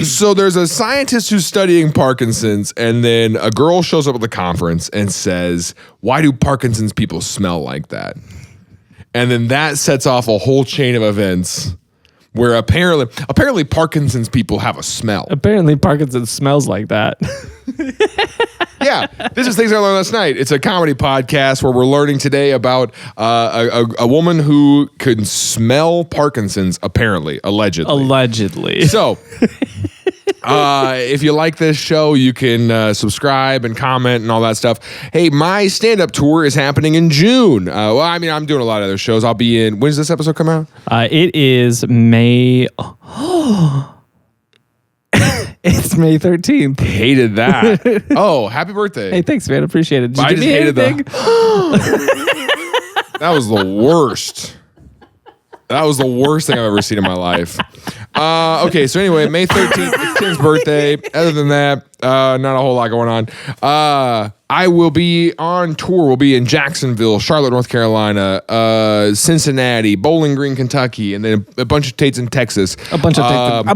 So there's a scientist who's studying Parkinson's, and then a girl shows up at the conference and says, "Why do Parkinson's people smell like that?" And then that sets off a whole chain of events where apparently Parkinson's people have a smell. Apparently Parkinson's smells like that. Yeah, this is Things I Learned Last Night. It's a comedy podcast where we're learning today about a woman who can smell Parkinson's, allegedly. So, if you like this show, you can subscribe and comment and all that stuff. Hey, my stand-up tour is happening in June. I'm doing a lot of other shows. I'll be in... When does this episode come out? It is May... It's May 13th. Hated that. Oh, happy birthday. Hey, thanks, man. Appreciate it. Did I you just give me hated anything? That was the worst. That was the worst thing I've ever seen in my life. Okay, so anyway, May 13th, it's Tim's birthday. Other than that, not a whole lot going on. I will be on tour. We'll be in Jacksonville, Charlotte, North Carolina, Cincinnati, Bowling Green, Kentucky, and then a bunch of dates in Texas. A bunch of dates.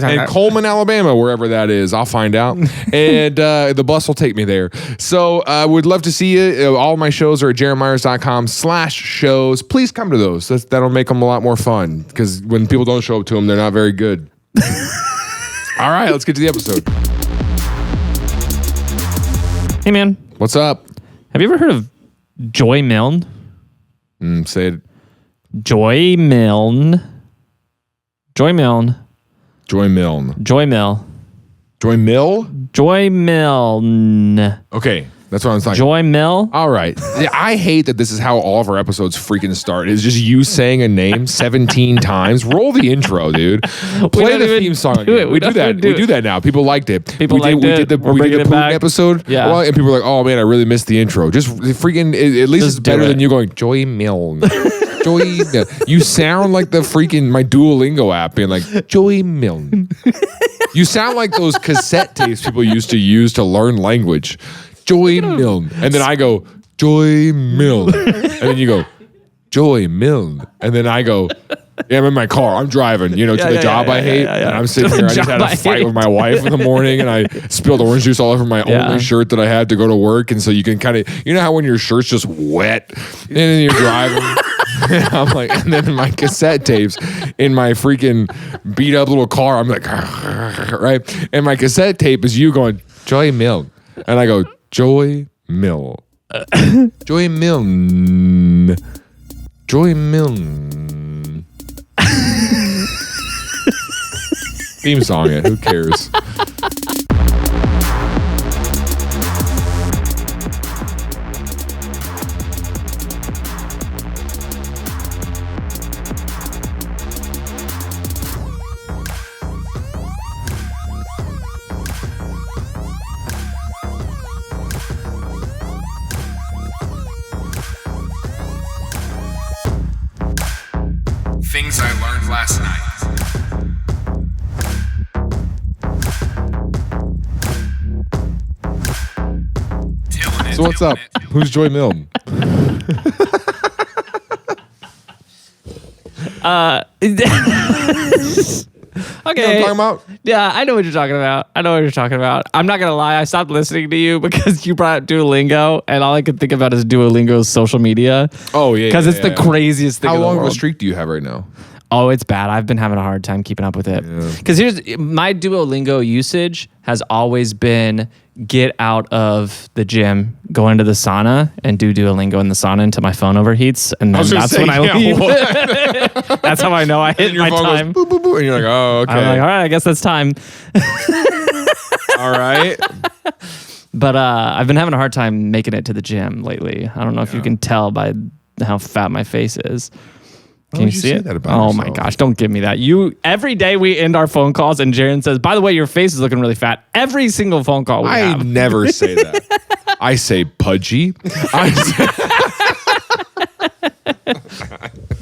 And Coleman, Alabama, wherever that is. I'll find out. And the bus will take me there. So I would love to see you. All my shows are at jaronmyers.com/shows. Please come to those. That'll make them a lot more fun, because when people don't show up to them, they're not very good. All right, let's get to the episode. Hey, man. What's up? Have you ever heard of Joy Milne? Say it. Joy Milne. Joy Milne. Joy Milne. Joy Mill. Joy Mill? Joy Milne. Okay, that's what I was talking. Joy Mill. All right. Yeah, I hate that this is how all of our episodes freaking start. It's just you saying a name 17 times. Roll the intro, dude. Play the theme song again. We do that. We do that now. People liked it. We did the Putin episode. Yeah. Well, and people were like, "Oh man, I really missed the intro." Just freaking. At least it's better than you going Joy Milne. Joy Milne. You sound like the freaking my Duolingo app being like Joy Milne. You sound like those cassette tapes people used to use to learn language. Joy Milne. And then I go, Joy Milne. And then you go, Joy Milne. And then I go, yeah, I'm in my car. I'm driving, to the job I hate. And I'm sitting here. I just had a fight with my wife in the morning, and I spilled orange juice all over my only shirt that I had to go to work. And so you can kind of, how when your shirt's just wet and then you're driving. And I'm like, and then my cassette tapes in my freaking beat up little car, I'm like, right? And my cassette tape is you going, Joy Milne. And I go, Joy Milne. Joy Milne. Joy Milne. Theme song it. Who cares? Things I learned last night. TILLN. So what's up? Who's Joy Milne? Okay. You know what I'm talking about? Yeah, I know what you're talking about. I'm not going to lie. I stopped listening to you because you brought up Duolingo, and all I could think about is Duolingo's social media. Oh, yeah. Because it's the craziest thing in the world. How long of a streak do you have right now? Oh, it's bad. I've been having a hard time keeping up with it. Because here's my Duolingo usage has always been get out of the gym, go into the sauna, and do Duolingo in the sauna until my phone overheats, and then when I leave. That's how I know I hit my time. Goes, boop, boop, boop, and you're like, oh, okay. I'm like, all right, I guess that's time. All right. But I've been having a hard time making it to the gym lately. I don't know if you can tell by how fat my face is. Can you see it? That about oh yourself? My gosh, don't give me that. Every day we end our phone calls and Jaron says, by the way, your face is looking really fat. Every single phone call we have. I never say that. I say pudgy.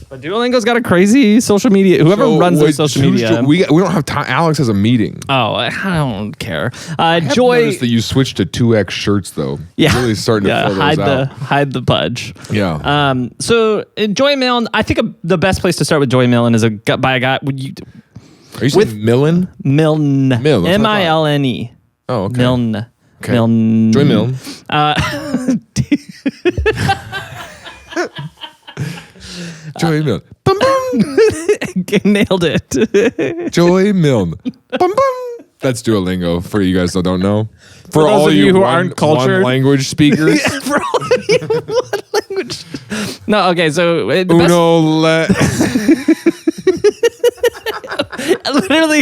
But Duolingo's got a crazy social media. Whoever runs their social media. We don't have time. Alex has a meeting. Oh, I don't care. I Joy. noticed that you switched to 2X shirts though. Yeah. Really starting to throw those out. Hide the pudge. Yeah. So Joy Milne, I think the best place to start with Joy Milne is by a guy. Are you saying Milne? Milne. Milne. M-I-L-N-E. Oh, okay. Milne. Okay. Milne. Joy Milne. Joy Milne. Bum, bum. Nailed it. Joy Milne. Bum, bum. That's Duolingo for you guys that don't know. For all all of you who one- aren't cultured. one language speakers. For all of you, what language? No, okay, so literally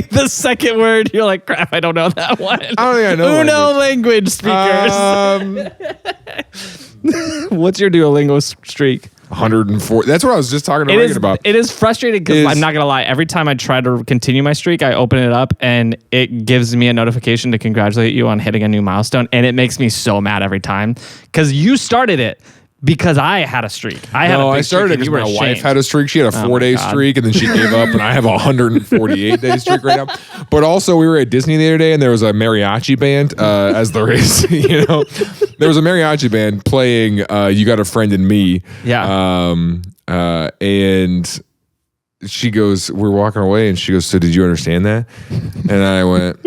the second word, you're like, crap, I don't know that one. I don't think I know Uno language speakers. What's your Duolingo streak? 104. That's what I was just talking to Reagan about. It is frustrating because I'm not going to lie. Every time I try to continue my streak, I open it up and it gives me a notification to congratulate you on hitting a new milestone. And it makes me so mad every time because you started it because I had a streak. I started it because my wife had a streak. She had a 4-day streak and then she gave up, and I have a 148-day streak right now. But also, we were at Disney the other day and there was a mariachi band, as there is, you know. There was a mariachi band playing You Got a Friend in Me. Yeah. And she goes, we're walking away and she goes, so did you understand that? And I went,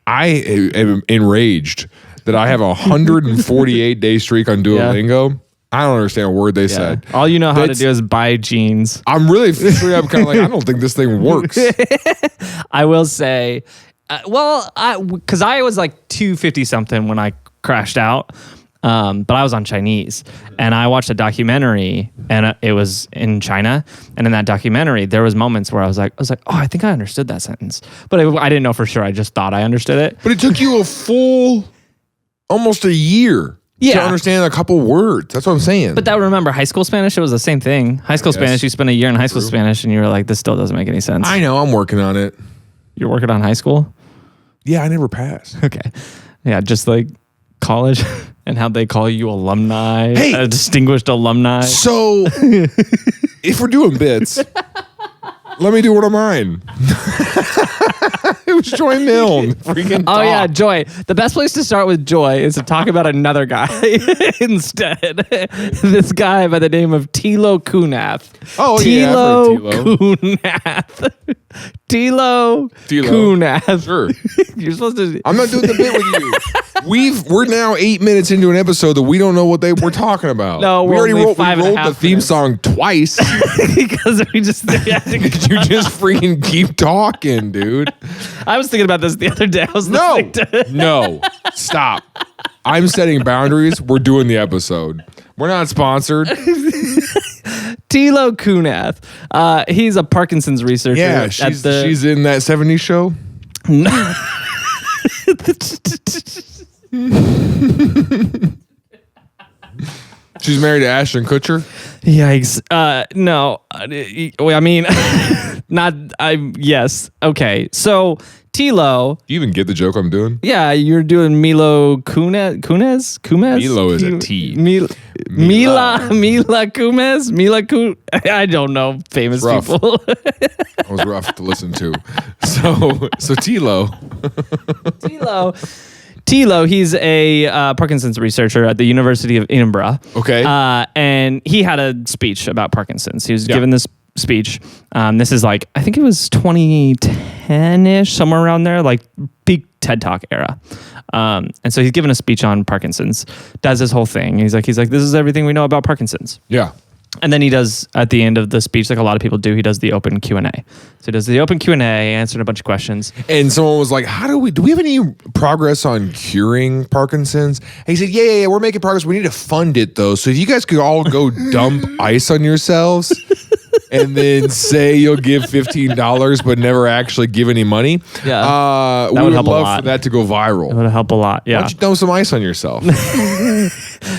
I am enraged that I have a 148-day streak on Duolingo. Yeah. I don't understand a word they said. All you know how to do is buy jeans. I'm really I'm kind of like, I don't think this thing works. I will say, because I was like 250 something when I crashed out, but I was on Chinese and I watched a documentary and it was in China. And in that documentary, there was moments where I was like, oh, I think I understood that sentence, but I didn't know for sure. I just thought I understood it. But it took you a full, almost a year. To understand a couple words. That's what I'm saying. But remember, high school Spanish, it was the same thing. High school Spanish, you spent a year in high school Spanish and you were like, this still doesn't make any sense. I know, I'm working on it. You're working on high school? Yeah, I never passed. Okay. Yeah, just like college and how they call you alumni, a distinguished alumni. So, if we're doing bits, let me do one of mine. It was Joy Milne. Freaking Oh, yeah, Joy. The best place to start with Joy is to talk about another guy instead. This guy by the name of Tilo Kunath. Oh, Tilo Kunath. Tilo Kunath. Sure. You're supposed to... I'm not doing the bit with you. We're now 8 minutes into an episode that we don't know what we're talking about. No, we already rolled the theme minutes. song twice. Because we just... You just freaking keep talking, dude. I was thinking about this the other day. I was No, stop. I'm setting boundaries. We're doing the episode. We're not sponsored. Tilo Kunath. He's a Parkinson's researcher. Yeah, she's in that 70s show. She's married to Ashton Kutcher. Yikes. No. I mean, yes. Okay. So, Tilo. Do you even get the joke I'm doing? Yeah, you're doing Milo Kunes? Milo is a T. Mila Kumes? I don't know famous people. That was rough to listen to. So Tilo. Tilo, he's a Parkinson's researcher at the University of Edinburgh. Okay. And he had a speech about Parkinson's. He was given this speech. This is like, I think it was 2010-ish, somewhere around there, like peak TED Talk era. And so he's given a speech on Parkinson's, does this whole thing. He's like, this is everything we know about Parkinson's. Yeah. And then he does, at the end of the speech, like a lot of people do, he does the open Q&A. So he does the open Q&A, answered a bunch of questions. And someone was like, do we have any progress on curing Parkinson's? And he said, yeah, we're making progress. We need to fund it, though. So if you guys could all go dump ice on yourselves and then say you'll give $15 but never actually give any money, we would help love for that to go viral. It would help a lot, yeah. Why don't you dump some ice on yourself?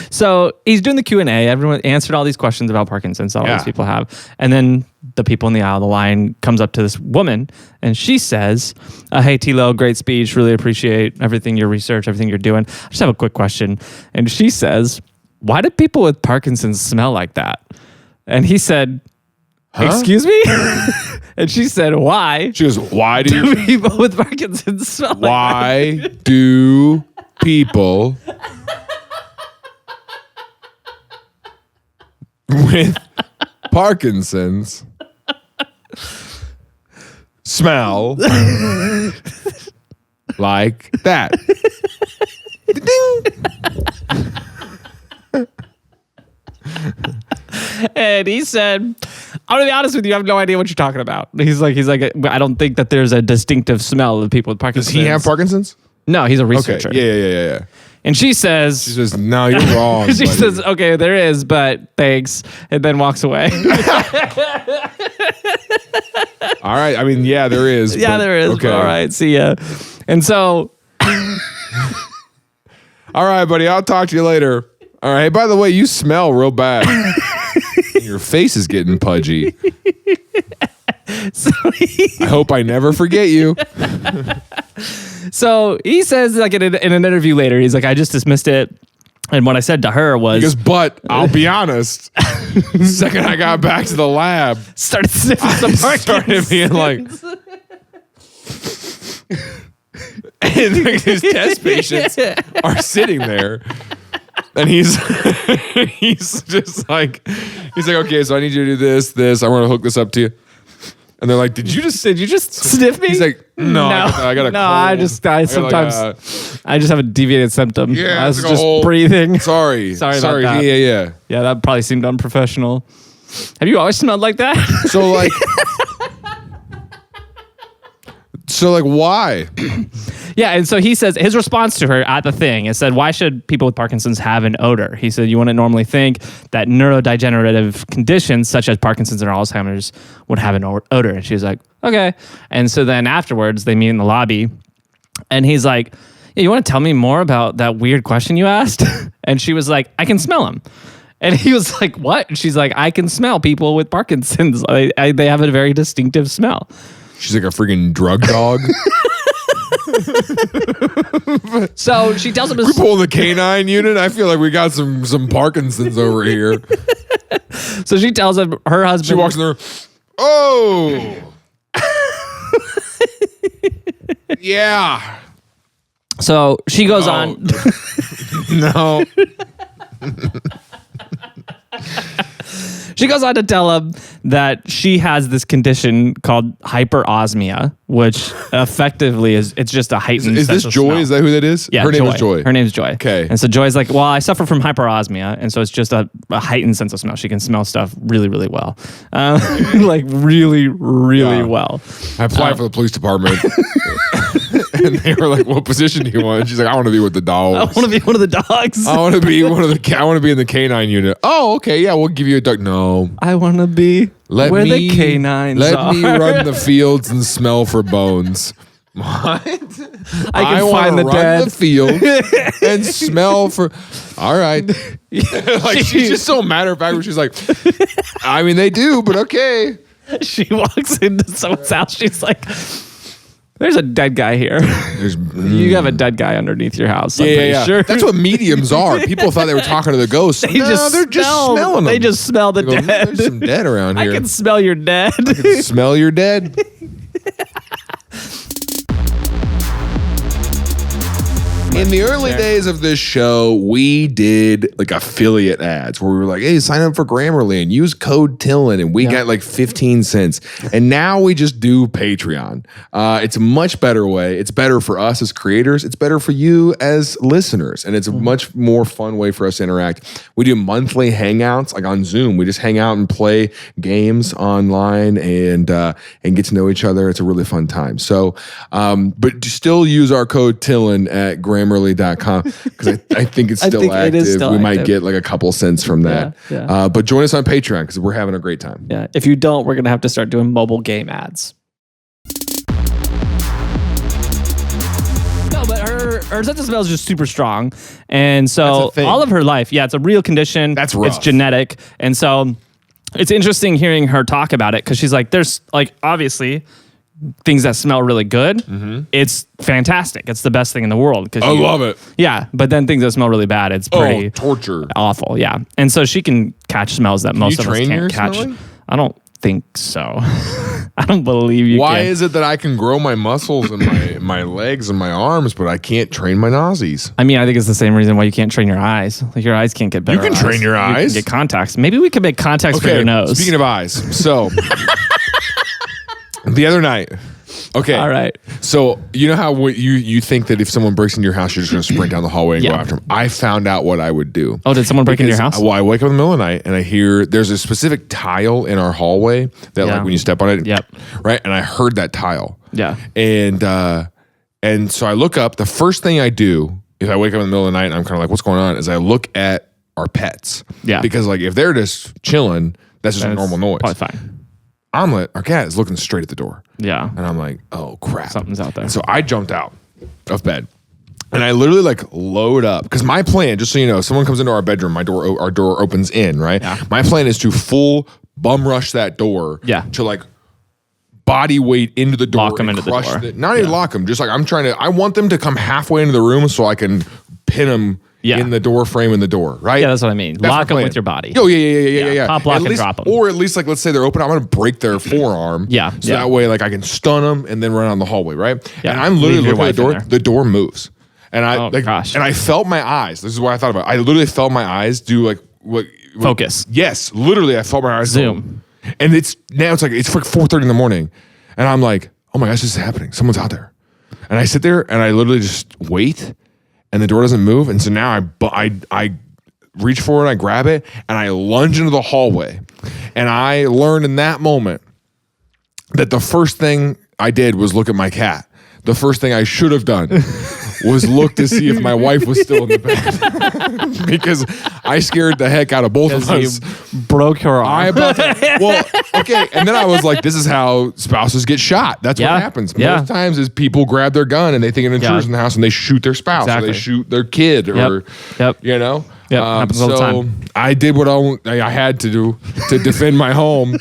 So he's doing the Q&A. Everyone answered all these questions about Parkinson's that all these people have. And then the people in the aisle of the line comes up to this woman and she says, hey, Tilo, great speech. Really appreciate everything, your research, everything you're doing. I just have a quick question. And she says, why do people with Parkinson's smell like that? And he said, excuse me? And she said, why? She goes, why do people with Parkinson's smell like that? Why do people with Parkinson's smell like that. And he said, I'm gonna be honest with you, I have no idea what you're talking about. He's like, I don't think that there's a distinctive smell of people with Parkinson's. Does he have Parkinson's? No, he's a Okay. researcher. Yeah. And she says, no, you're wrong. she says, okay, there is, but thanks, and then walks away. All right. I mean, yeah, there is. Yeah, there is. Okay. All right, see ya. And so, all right, buddy. I'll talk to you later. All right. By the way, you smell real bad. Your face is getting pudgy. so I hope I never forget you. So he says, like in an interview later, he's like, I just dismissed it. And what I said to her was, He goes, but I'll be honest. The second I got back to the lab, started sniffing some started being like, and like his test patients are sitting there, and he's just like, okay, so I need you to do this. I want to hook this up to you. And they're like, did you just sniff me? He's like, no, I got a no, cold. I sometimes I just have a deviated symptom. Yeah, I was it's like a just whole- breathing. Sorry Sorry about that. Yeah. Yeah, that probably seemed unprofessional. Have you always smelled like that? So like why? Yeah, and so he says his response to her at the thing is said, why should people with Parkinson's have an odor? He said, you wouldn't normally think that neurodegenerative conditions such as Parkinson's or Alzheimer's would have an odor. And she was like, okay. And so then afterwards they meet in the lobby and he's like, yeah, you want to tell me more about that weird question you asked? And she was like, I can smell them. And he was like, what? And she's like, I can smell people with Parkinson's. They have a very distinctive smell. She's like a freaking drug dog. So she tells him, We pull the canine unit. I feel like we got some Parkinson's over here. so she tells him her husband. She walks in there. Oh, yeah. So she goes on. No. She goes on to tell him that she has this condition called hyperosmia, which effectively it's just a heightened. Is this sense of Joy? smell. Is that who that is? Yeah, Her name is Joy. Her name's Joy. Okay. And so Joy's like, well, I suffer from hyperosmia, and so it's just a heightened sense of smell. She can smell stuff really, really well, like really, really well. I applied for the police department. And they were like, what position do you want? And she's like, I want to be with the dogs. I want to be one of the dogs. I want to be I want to be in the canine unit. Oh, okay. Yeah, we'll give you a dog. No. I want to be where the canines Let are. me run the fields and smell for bones. What? I can find the run dead. the field and smell for. All right. Like she's just so matter of fact where she's like, I mean, they do, but okay. She walks into someone's house. She's like, there's a dead guy here. You have a dead guy underneath your house. I'm pretty sure. That's what mediums are. People thought they were talking to the ghosts. They're just smelling them. They just smell the dead. There's some dead around here. I can smell your dead. Smell your dead. In the early days of this show, we did like affiliate ads where we were like, hey, sign up for Grammarly and use code TILLN and we got like 15 cents. And now we just do Patreon. It's a much better way. It's better for us as creators. It's better for you as listeners. And it's a much more fun way for us to interact. We do monthly hangouts like on Zoom. We just hang out and play games online and get to know each other. It's a really fun time. So, but still use our code TILLN at Grammarly.com because I think it's still active. It is still we might active. get like a couple cents from that. Yeah. But join us on Patreon because we're having a great time. Yeah. If you don't, we're going to have to start doing mobile game ads. No, but her sense of smell is just super strong. And so That's a thing. all of her life, it's a real condition. That's rough. It's genetic. And so it's interesting hearing her talk about it because she's like, there's like, obviously, things that smell really good. It's fantastic. It's the best thing in the world. I love it. Yeah, but then things that smell really bad, it's pretty torture. awful. Yeah, and so she can catch smells that most you of us train can't your catch. smelling? I don't think so. I don't believe you. Why can. is it that I can grow my muscles and my legs and my arms, but I can't train my nozzies? I mean, I think it's the same reason why you can't train your eyes. Like your eyes can't get better. You can train your eyes. You can get contacts. Maybe we could make contacts for your nose. Speaking of eyes, so the other night, Okay. All right. So you know how you think that if someone breaks into your house, you're just going to sprint down the hallway and go after them. I found out what I would do. Oh, did someone break into your house? Well, I wake up in the middle of the night and I hear there's a specific tile in our hallway that like when you step on it, right? And I heard that tile. Yeah. And so I look up. The first thing I do if I wake up in the middle of the night and I'm kind of like, what's going on? Is I look at our pets. Yeah. Because like if they're just chilling, that's just a normal noise. Probably fine. Our cat is looking straight at the door. Yeah. And I'm like, oh crap. Something's out there. And so I jumped out of bed. And I literally like load up. Because my plan, just so you know, someone comes into our bedroom, our door opens in, right? Yeah. My plan is to full bum rush that door. Yeah. To like body weight into the door. Lock them into the door. Not even lock them. Just like I want them to come halfway into the room so I can pin them in the door frame in the door, right? Yeah, that's what I mean. Lock them with your body. Oh, yeah. Pop, lock, and drop them. Or at least, like, let's say they're open, I'm going to break their forearm. So that way, like, I can stun them and then run on the hallway, right? Yeah. And I'm literally looking at the door. The door moves. And I felt my eyes. This is what I thought about. I literally felt my eyes do, like, what? Focus. Yes. Literally, I felt my eyes zoom. And it's like 4:30 in the morning. And I'm like, oh my gosh, this is happening. Someone's out there. And I sit there and I literally just wait. And the door doesn't move, and so now I reach forward, I grab it, and I lunge into the hallway. And I learned in that moment that the first thing I did was look at my cat. The first thing I should have done was look to see if my wife was still in the bed. Because I scared the heck out of both of us. You broke her arm. Okay. And then I was like, this is how spouses get shot. That's what happens. Most times is people grab their gun and they think an intruder's in the house and they shoot their spouse or they shoot their kid or, you know. Yeah, happens all the time. I did what I had to do to defend my home.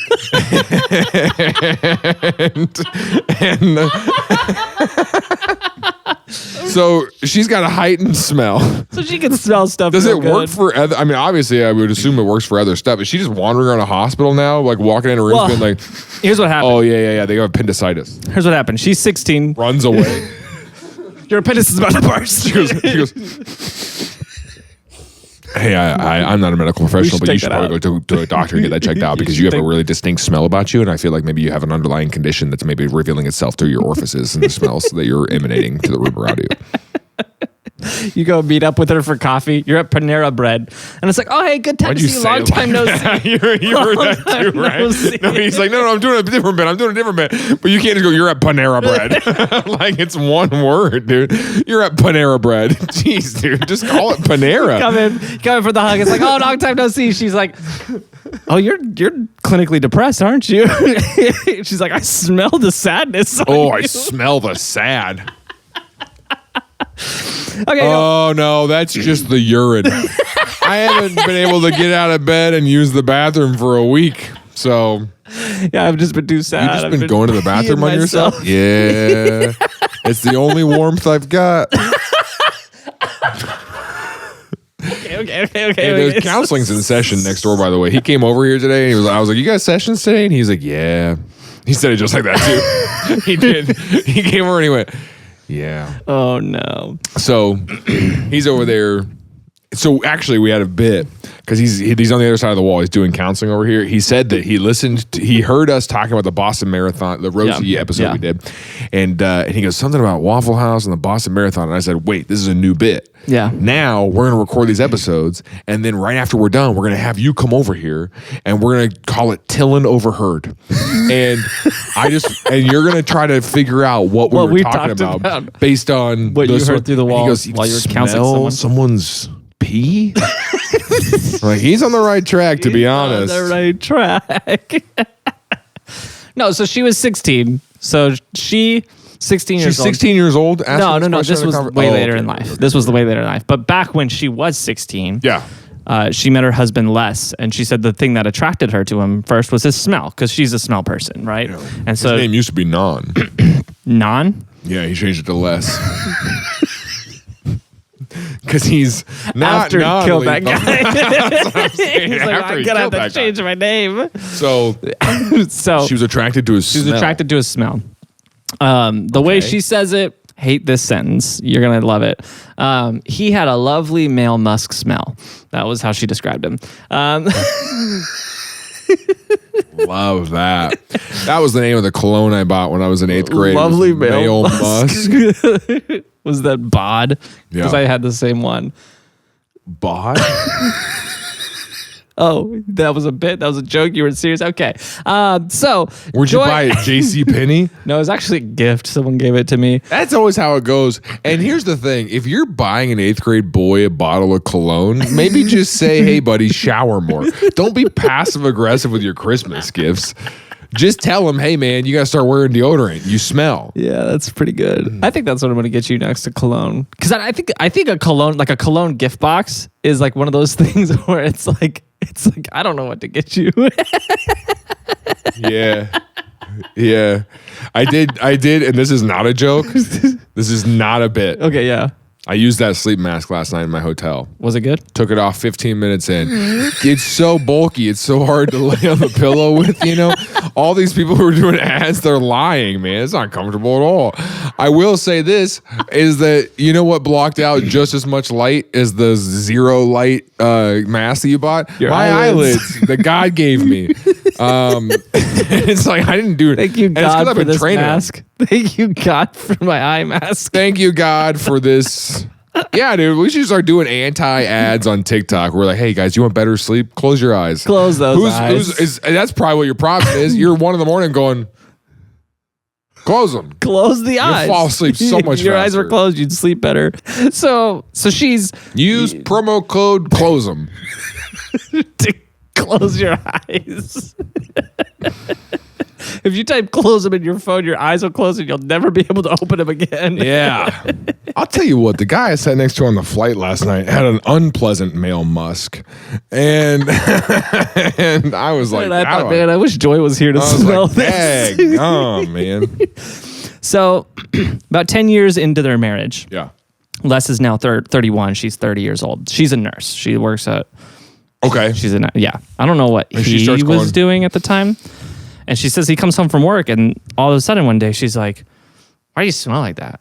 So she's got a heightened smell. So she can smell stuff. Does it work for other? I mean, obviously, I would assume it works for other stuff. Is she just wandering around a hospital now, like walking in a room, being like, here's what happened. Oh, yeah. They have appendicitis. Here's what happened. She's 16. Runs away. Your appendix is about to burst. She goes, hey, I'm not a medical professional, but you should probably go to a doctor and get that checked out because you have a really distinct smell about you. And I feel like maybe you have an underlying condition that's maybe revealing itself through your orifices and the smells that you're emanating to the room around you. You go meet up with her for coffee. You're at Panera Bread. And it's like, oh, hey, good time to see you. Long time no see. You heard that too, right? No, he's like, no, I'm doing a different bit. But you can't just go, you're at Panera Bread. Like, it's one word, dude. You're at Panera Bread. Jeez, dude. Just call it Panera. Come in for the hug. It's like, oh, long time no see. She's like, oh, you're clinically depressed, aren't you? She's like, I smell the sadness. I smell the sad. Okay, oh no, that's just the urine. I haven't been able to get out of bed and use the bathroom for a week. So yeah, I've just been too sad. You've just been going to the bathroom on yourself? Yeah. It's the only warmth I've got. Okay. There's counseling's in session next door, by the way. He came over here today and I was like, you got sessions today? And he's like, yeah. He said it just like that too. He did. He came over and he went, yeah. Oh no. So he's over there. So actually, we had a bit because he's on the other side of the wall. He's doing counseling over here. He said that he heard us talking about the Boston Marathon, the Rosie episode we did, and he goes something about Waffle House and the Boston Marathon. And I said, wait, this is a new bit. Yeah. Now we're gonna record these episodes, and then right after we're done, we're gonna have you come over here, and we're gonna call it TILLN Overheard, and you're gonna try to figure out what we were talking about based on what you heard through the wall while you were counseling someone's pee. Like, he's on the right track, to be honest. On the right track. No, so she was 16. So she 16 years old. She's 16 years old? No. This was way later in life. This was the way later in life. But back when she was 16, she met her husband Les, and she said the thing that attracted her to him first was his smell, because she's a smell person, right? Yeah. And so his name used to be Non. Non? Yeah, he changed it to Les. Because he's not after he killed that guy. That's what I'm saying. He's like, I'm gonna have to change my name. So she was attracted to his smell. She was attracted to his smell. The way she says it, hate this sentence. You're gonna love it. He had a lovely male musk smell. That was how she described him. Love that. That was the name of the cologne I bought when I was in 8th grade. Lovely male musk. Was that bod? Because Yeah. I had the same one. Bod? Oh, that was a bit. That was a joke. You were serious. Okay. So Where'd you buy it? JCPenney? No, it was actually a gift. Someone gave it to me. That's always how it goes. And here's the thing. If you're buying an 8th grade boy a bottle of cologne, maybe just say, hey, buddy, shower more. Don't be passive aggressive with your Christmas gifts. Just tell him, hey, man, you got to start wearing deodorant. You smell. Yeah, that's pretty good. I think that's what I'm going to get you next to cologne. Because I think a cologne, like a cologne gift box, is like one of those things where it's like I don't know what to get you. Yeah. Yeah. I did, and this is not a joke. This is not a bit. Okay, yeah. I used that sleep mask last night in my hotel. Was it good? Took it off 15 minutes in. It's so bulky. It's so hard to lay on the pillow with, All these people who are doing ads, they're lying, man. It's not comfortable at all. I will say this, is that, you know what blocked out just as much light as the zero light mask that you bought? Your my eyelids that God gave me. It's like, I didn't do it. Thank you, God, for this mask. Thank you, God, for my eye mask. Thank you, God, for this. Yeah, dude, we should start doing anti-ads on TikTok. We're like, hey, guys, you want better sleep? Close your eyes. Close those eyes. That's probably what your problem is. You're 1 a.m. going, close them. Close the eyes. You'll fall asleep so much Your faster. eyes were closed, you'd sleep better. So she's... Use promo code close them. to close your eyes. If you type close them in your phone, your eyes will close and you'll never be able to open them again. Yeah. I'll tell you what, the guy I sat next to on the flight last night had an unpleasant male musk. And and I was like, and I thought, man, I wish Joy was here to smell this. Oh, man. So about 10 years into their marriage, Yeah. Les is now 31. She's 30 years old. She's a nurse. She works at... Okay. Yeah. I don't know what he was doing at the time. And she says he comes home from work and all of a sudden one day she's like, why do you smell like that?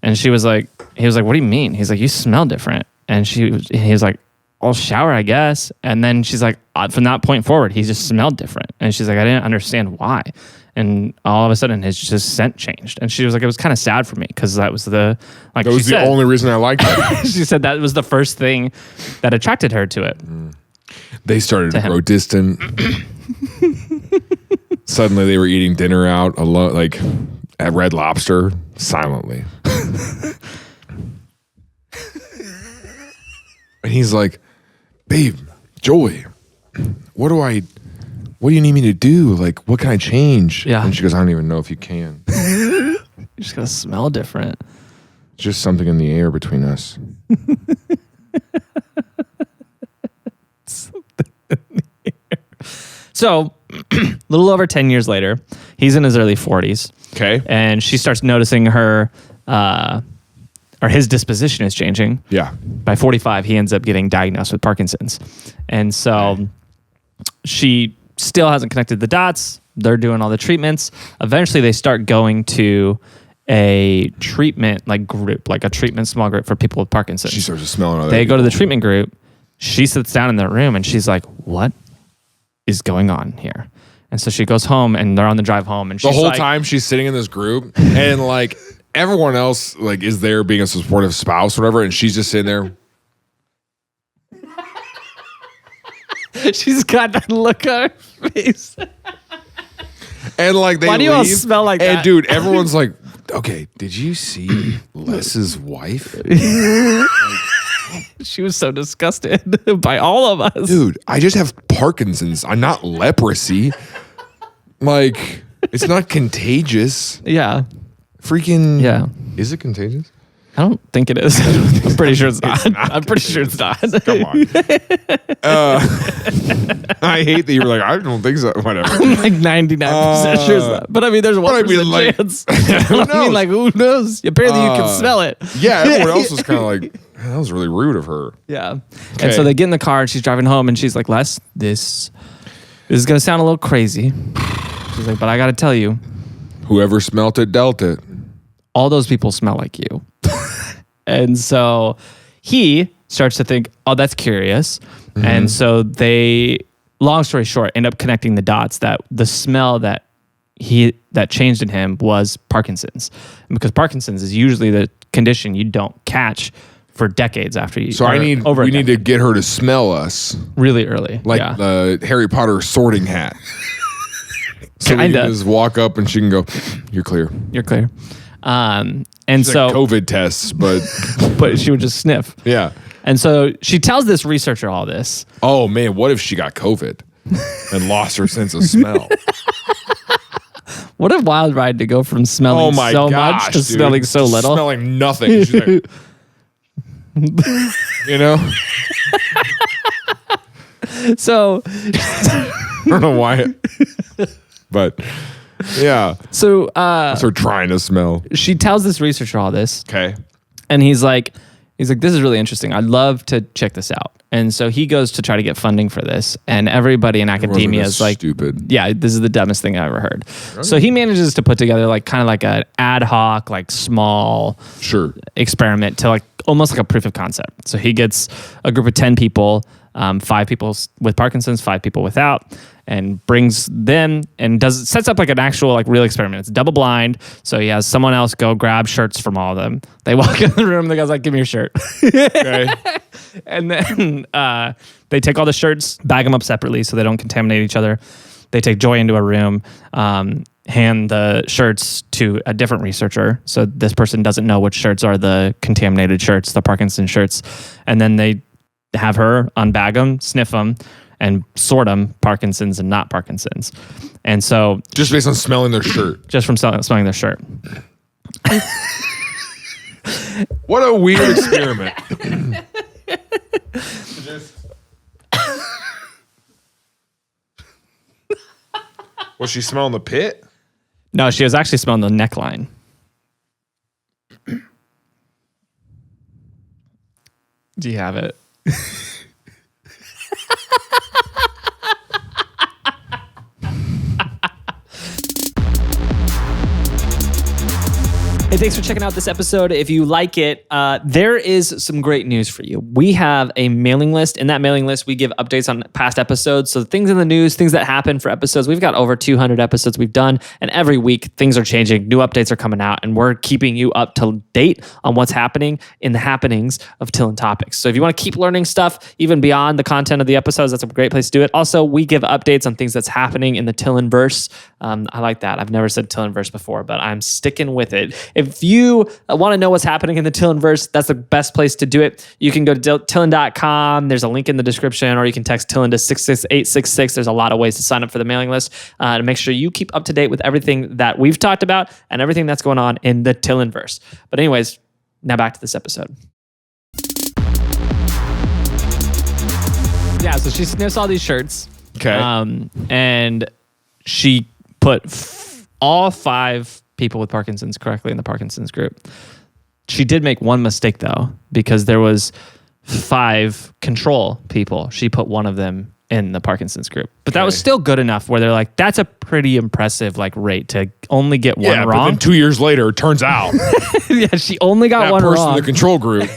And he was like, what do you mean? He's like, you smell different. And he was like, I'll shower, I guess. And then she's like, from that point forward, he just smelled different. And she's like, I didn't understand why. And all of a sudden his just scent changed. And she was like, it was kind of sad for me because that was the only reason I liked it. She said that was the first thing that attracted her to it. They started to grow distant. Suddenly they were eating dinner out alone, like at Red Lobster, silently. And he's like, babe, Joy, what do you need me to do? Like, what can I change? Yeah. And she goes, I don't even know if you can. You're just going to smell different. It's just something in the air between us. So, a little over 10 years later, he's in his early 40s. Okay. And she starts noticing his disposition is changing. Yeah. By 45, he ends up getting diagnosed with Parkinson's. And so she still hasn't connected the dots. They're doing all the treatments. Eventually, they start going to a treatment group, like a treatment small group for people with Parkinson's. She starts to smell another. They go to the treatment group. She sits down in their room and she's like, what is going on here? And so she goes home and they're on the drive home and she's the whole time she's sitting in this group and like everyone else like is there being a supportive spouse or whatever, and she's just sitting there. She's got that look on her face. And like they Why do you all leave, smell like that? And dude, everyone's like, okay, did you see Les's wife? She was so disgusted by all of us. Dude, I just have Parkinson's. I'm not leprosy. Like, it's not contagious. Yeah. Freaking. Yeah. Is it contagious? I don't think it is. I'm pretty sure it's not. I'm pretty sure it's not. Come on. I hate that you were like, I don't think so. Whatever. I'm like 99% sure it's not. But I mean, there's 1% chance. Who knows? I mean, like, who knows? Apparently, you can smell it. Yeah, everyone else was kind of like, that was really rude of her. Yeah. And so they get in the car and she's driving home and she's like, Les, this is going to sound a little crazy. She's like, but I got to tell you. Whoever smelt it, dealt it. All those people smell like you. And so he starts to think, oh, that's curious. Mm-hmm. And so they long story short, end up connecting the dots that the smell that changed in him was Parkinson's, because Parkinson's is usually the condition you don't catch for decades after you. So we need to get her to smell us really early, like the Harry Potter sorting hat. So we can just walk up and she can go, "You're clear. You're clear." And She's so like COVID tests, but but she would just sniff. Yeah. And so she tells this researcher all this. Oh man, what if she got COVID and lost her sense of smell? What a wild ride to go from smelling much to smelling so little. Smelling nothing. She's like, you know? So I don't know why. But yeah. So her trying to smell. She tells this researcher all this. Okay. And he's like, this is really interesting. I'd love to check this out. And so he goes to try to get funding for this. And everybody in academia is like, stupid. Yeah, this is the dumbest thing I ever heard. Right. So he manages to put together like kind of like an ad hoc, like small experiment to like almost like a proof of concept. So he gets a group of 10 people, 5 people with Parkinson's, 5 people without, and brings them and sets up like an actual like real experiment. It's double blind. So he has someone else go grab shirts from all of them. They walk in the room. The guy's like, "Give me your shirt." Okay. And then they take all the shirts, bag them up separately so they don't contaminate each other. They take Joy into a room, hand the shirts to a different researcher. So this person doesn't know which shirts are the contaminated shirts, the Parkinson shirts. And then they have her unbag them, sniff them, and sort them, Parkinson's and not Parkinson's. And so... just based on smelling their shirt. Just from smelling their shirt. What a weird experiment. Was she smelling the pit? No, she was actually smelling the neckline. Do you have it? Hey, thanks for checking out this episode. If you like it, there is some great news for you. We have a mailing list. In that mailing list, we give updates on past episodes. So things in the news, things that happen for episodes. We've got over 200 episodes we've done, and every week things are changing. New updates are coming out, and we're keeping you up to date on what's happening in the happenings of TILLN Topics. So if you want to keep learning stuff, even beyond the content of the episodes, that's a great place to do it. Also, we give updates on things that's happening in the TILLN verse. I like that. I've never said TILLN verse before, but I'm sticking with it. If you want to know what's happening in the TILLN verse, that's the best place to do it. You can go to TILLN.com. There's a link in the description, or you can text TILLN to 66866. There's a lot of ways to sign up for the mailing list to make sure you keep up to date with everything that we've talked about and everything that's going on in the TILLN verse. But anyways, now back to this episode. Yeah, so she sniffs all these shirts. Okay. And she put all 5 people with Parkinson's correctly in the Parkinson's group. She did make one mistake though, because there was 5 control people. She put one of them in the Parkinson's group, but that was still good enough where they're like, that's a pretty impressive like rate to only get one wrong. But then 2 years later, it turns out yeah, she only got one person wrong. in the control group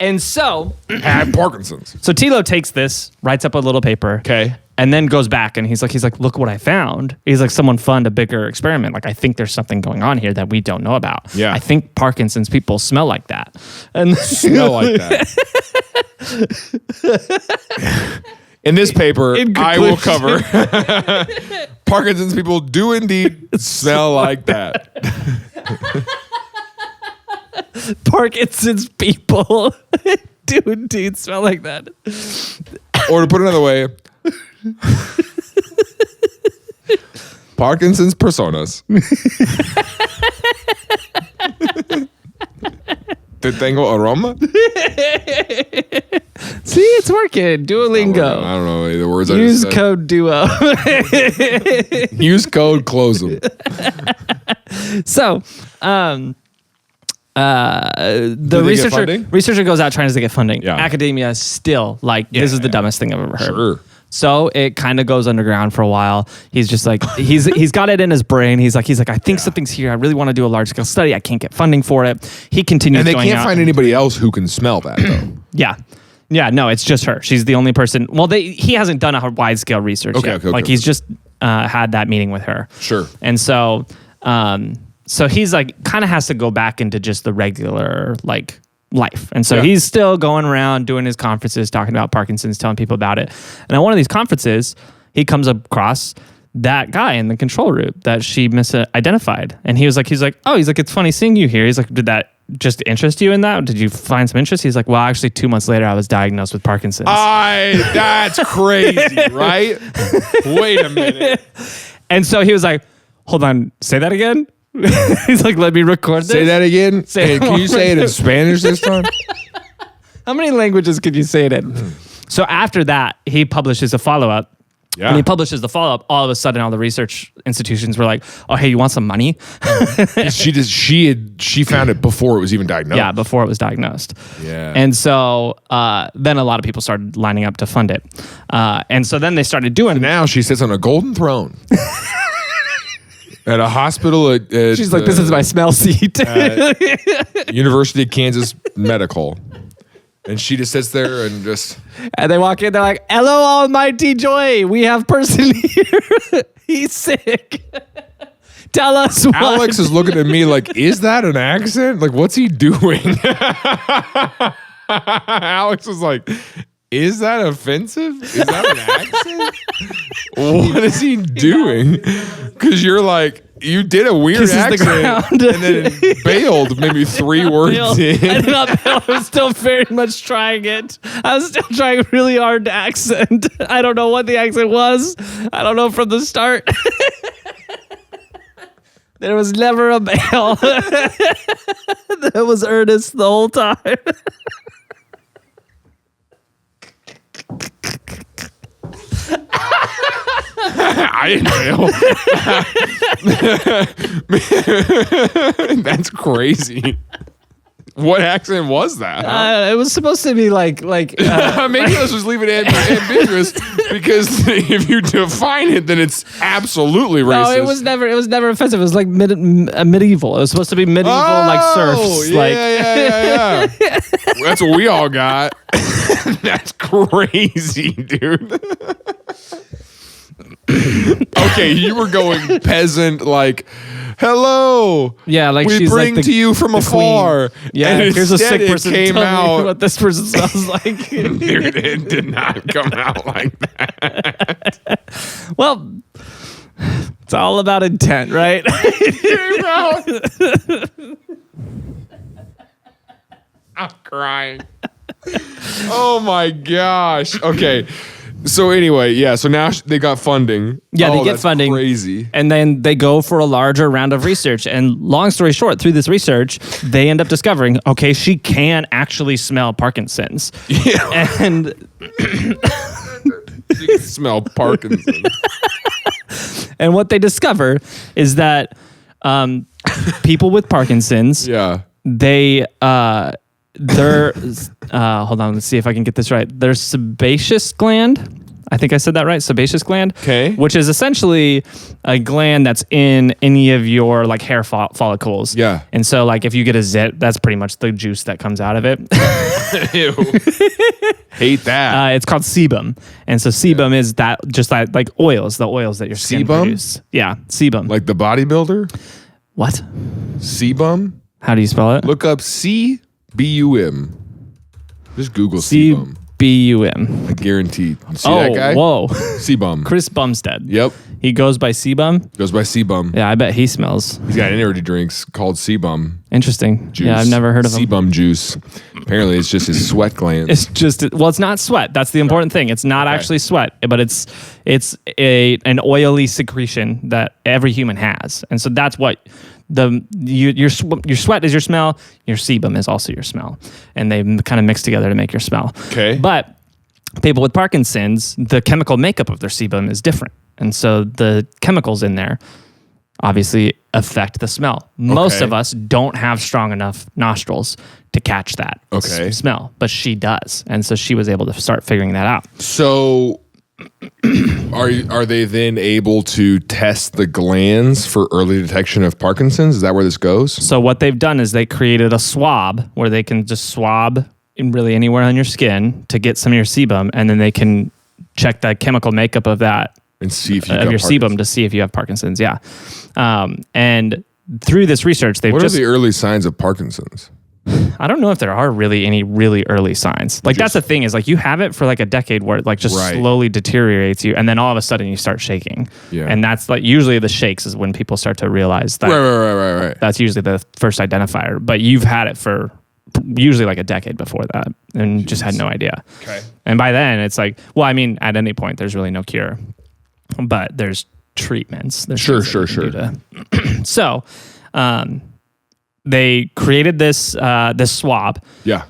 and so had Parkinson's. So Tilo takes this, writes up a little paper. Okay. And then goes back and he's like, look what I found. He's like, someone fund a bigger experiment. Like, I think there's something going on here that we don't know about. Yeah. I think Parkinson's people smell like that. And smell like that. In this paper, I will cover Parkinson's people do indeed smell like that. Parkinson's people do indeed smell like that. Or to put it another way, Parkinson's personas. Te tengo aroma? See, it's working. Duolingo. I don't know any of the words Use I just said. code DUO. Use code close them. So, the researcher goes out trying to get funding. Yeah. Academia is still like, this is the dumbest thing I've ever heard. Sure. So it kind of goes underground for a while. He's just like, he's got it in his brain. He's like, I think something's here. I really want to do a large scale study. I can't get funding for it. He continues. And they going can't out find anybody else who can smell that though. Yeah. Yeah, no, it's just her. She's the only person. Well, he hasn't done a wide scale research yet. Like he's just had that meeting with her. Sure. And so, so he's like kind of has to go back into just the regular like life. And so he's still going around doing his conferences, talking about Parkinson's, telling people about it. And at one of these conferences, he comes across that guy in the control room that she misidentified. And he's like, it's funny seeing you here. He's like, did that just interest you in that? Did you find some interest? He's like, well, actually 2 months later, I was diagnosed with Parkinson's. That's crazy, right? Wait a minute. And so he was like, hold on, say that again? He's like, let me record this. Say that again? Can you say it in Spanish this time? How many languages could you say it in? So after that, he publishes a follow-up. Yeah. When he publishes the follow-up, all of a sudden, all the research institutions were like, "Oh, hey, you want some money?" She found it before it was even diagnosed. Yeah, before it was diagnosed. Yeah. And so then a lot of people started lining up to fund it. And so then they started doing. Now she sits on a golden throne at a hospital. She's like, "This is my smell seat." University of Kansas Medical. And she just sits there and just... And they walk in, they're like, hello, almighty Joy. We have person here. He's sick. Tell us what. Alex is looking at me like, is that an accent? Like, what's he doing? Alex was like, is that offensive? Is that an accent? What is he doing? Because you're like... You did a weird accent and then bailed maybe 3 words in. I did not bail. I was still very much trying it. I was still trying really hard to accent. I don't know what the accent was. I don't know from the start. There was never a bail. That was earnest the whole time. I didn't fail. That's crazy. What accent was that? It was supposed to be like maybe let's just leave it ambiguous because if you define it, then it's absolutely racist. No, it was never offensive. It was like medieval. It was supposed to be medieval, like serfs. Yeah. That's what we all got. That's crazy, dude. Okay, you were going peasant, like, hello. Yeah, like we she's bring like to you from afar. Queen. Yeah, and here's a sick person. Came out. Me what this person smells like. Dude, it did not come out like that. Well, it's all about intent, right? I'm crying. Oh my gosh. Okay. So anyway, yeah. So now they got funding. Yeah, they get funding. Crazy. And then they go for a larger round of research. And long story short, through this research, they end up discovering, okay, she can actually smell Parkinson's. Yeah. And you can smell Parkinson. And what they discover is that people with Parkinson's, they're hold on, let's see if I can get this right. Their sebaceous gland, I think I said that right, sebaceous gland, okay, which is essentially a gland that's in any of your like hair follicles. Yeah. And so like if you get a zit, that's pretty much the juice that comes out of it. Ew. Hate that. It's called sebum. And so sebum is that just that like oils, the oils that your skin produces. Yeah, sebum. Like the bodybuilder? What? Sebum? How do you spell it? Look up CBUM. Just Google sebum. CBUM. I guarantee. See that guy? Whoa. Sebum. Chris Bumstead. Yep. He goes by sebum? Goes by sebum. Yeah, I bet he smells. He's got energy drinks called sebum. Interesting. Juice. Yeah, I've never heard of him. Sebum juice. Apparently it's just his sweat glands. It's just, well, it's not sweat. That's the important thing. It's not actually sweat, but it's an oily secretion that every human has. And so that's what your sweat is your smell. Your sebum is also your smell. And they kind of mix together to make your smell. Okay. But people with Parkinson's, the chemical makeup of their sebum is different. And so the chemicals in there obviously affect the smell. Most of us don't have strong enough nostrils to catch that smell, but she does. And so she was able to start figuring that out. So are they then able to test the glands for early detection of Parkinson's? Is that where this goes? So what they've done is they created a swab where they can just swab really anywhere on your skin to get some of your sebum, and then they can check the chemical makeup of that and see if you of your sebum to see if you have Parkinson's. Yeah, and through this research, they've What are the early signs of Parkinson's? I don't know if there are really any really early signs. Like that's the thing is like you have it for like a decade where it like just slowly deteriorates you, and then all of a sudden you start shaking. Yeah. And that's like usually the shakes is when people start to realize that. Right. That's usually the first identifier. But you've had it for usually like a decade before that and just had no idea. Okay. And by then it's like, well, I mean, at any point there's really no cure, but there's treatments. There's sure. So, they created this swab. Yeah.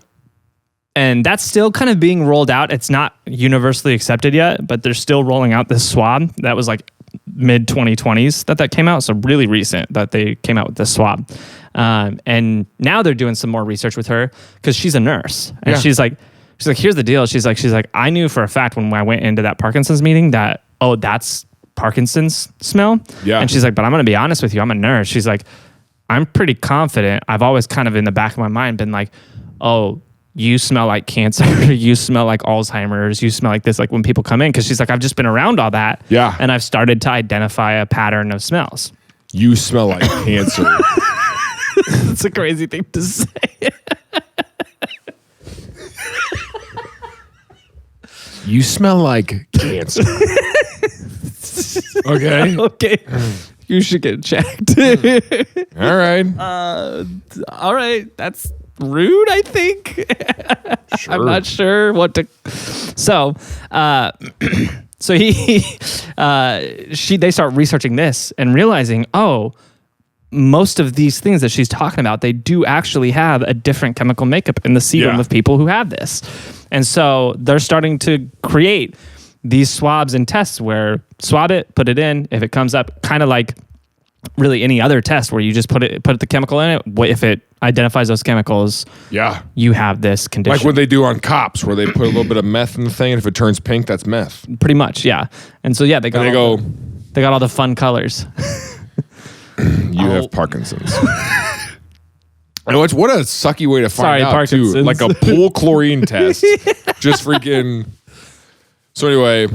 And that's still kind of being rolled out. It's not universally accepted yet, but they're still rolling out this swab. That was like mid 2020s that came out. So really recent that they came out with this swab. And now they're doing some more research with her because she's a nurse. And she's like, here's the deal. She's like, I knew for a fact when I went into that Parkinson's meeting that, oh, that's Parkinson's smell. Yeah. And she's like, but I'm going to be honest with you. I'm a nurse. She's like, I'm pretty confident. I've always kind of in the back of my mind been like, oh, you smell like cancer. You smell like Alzheimer's. You smell like this. Like when people come in, because she's like, I've just been around all that. Yeah. And I've started to identify a pattern of smells. You smell like cancer. It's a crazy thing to say. You smell like cancer. Okay. Okay. You should get checked. All right. All right. That's rude, I think. Sure. I'm not sure what to. So, so they start researching this and realizing, oh, most of these things that she's talking about, they do actually have a different chemical makeup in the sebum of people who have this. And so they're starting to create these swabs and tests where swab it, put it in. If it comes up, kind of like really any other test where you just put the chemical in it. If it identifies those chemicals, you have this condition. Like what they do on cops, where they put a little bit of meth in the thing, and if it turns pink, that's meth. Pretty much, yeah. And so they got all the fun colors. You have Parkinson's. And what a sucky way to find out too. Like a pool chlorine test. Just freaking. So anyway,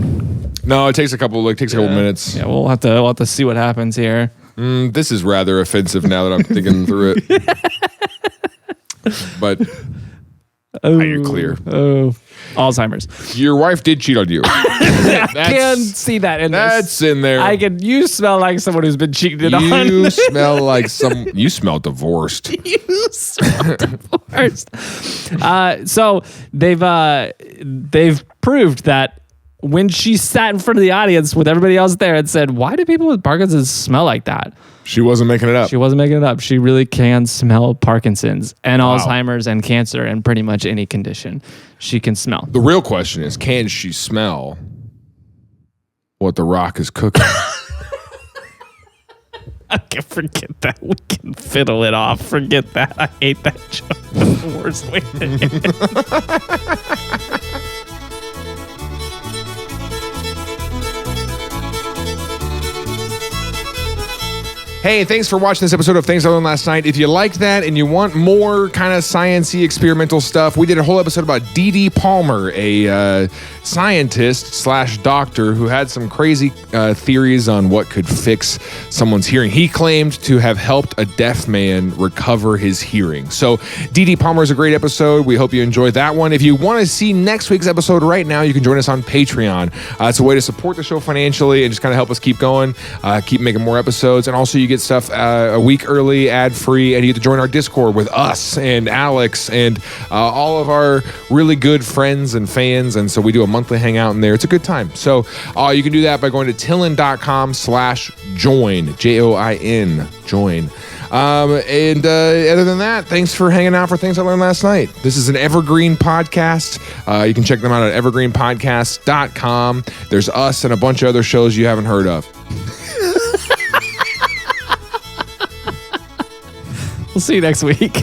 no, it takes a couple minutes. Yeah, we'll have to see what happens here. This is rather offensive now that I'm thinking through it. But you're clear. Oh, Alzheimer's. Your wife did cheat on you. I can see that in this. That's in there. You smell like someone who's been cheated on. You smell like you smell divorced. You smell divorced. So they've proved that when she sat in front of the audience with everybody else there and said, why do people with Parkinson's smell like that? She wasn't making it up. She really can smell Parkinson's and Alzheimer's and cancer and pretty much any condition she can smell. The real question is, can she smell what The Rock is cooking? Okay, forget that. We can fiddle it off. Forget that. I hate that joke. That's the worst way to end. Hey, thanks for watching this episode of Things I Learned Last Night. If you liked that and you want more kind of science-y experimental stuff, we did a whole episode about D.D. Palmer, a scientist/doctor who had some crazy theories on what could fix someone's hearing. He claimed to have helped a deaf man recover his hearing. So D.D. Palmer is a great episode. We hope you enjoyed that one. If you want to see next week's episode right now, you can join us on Patreon. It's a way to support the show financially and just kind of help us keep going, keep making more episodes. And also you get stuff a week early, ad-free, and you get to join our Discord with us and Alex and all of our really good friends and fans. And so we do a monthly hangout in there. It's a good time. So you can do that by going to TILLN.com/join, JOIN, join. And other than that, thanks for hanging out for Things I Learned Last Night. This is an evergreen podcast. You can check them out at evergreenpodcast.com. There's us and a bunch of other shows you haven't heard of. We'll see you next week.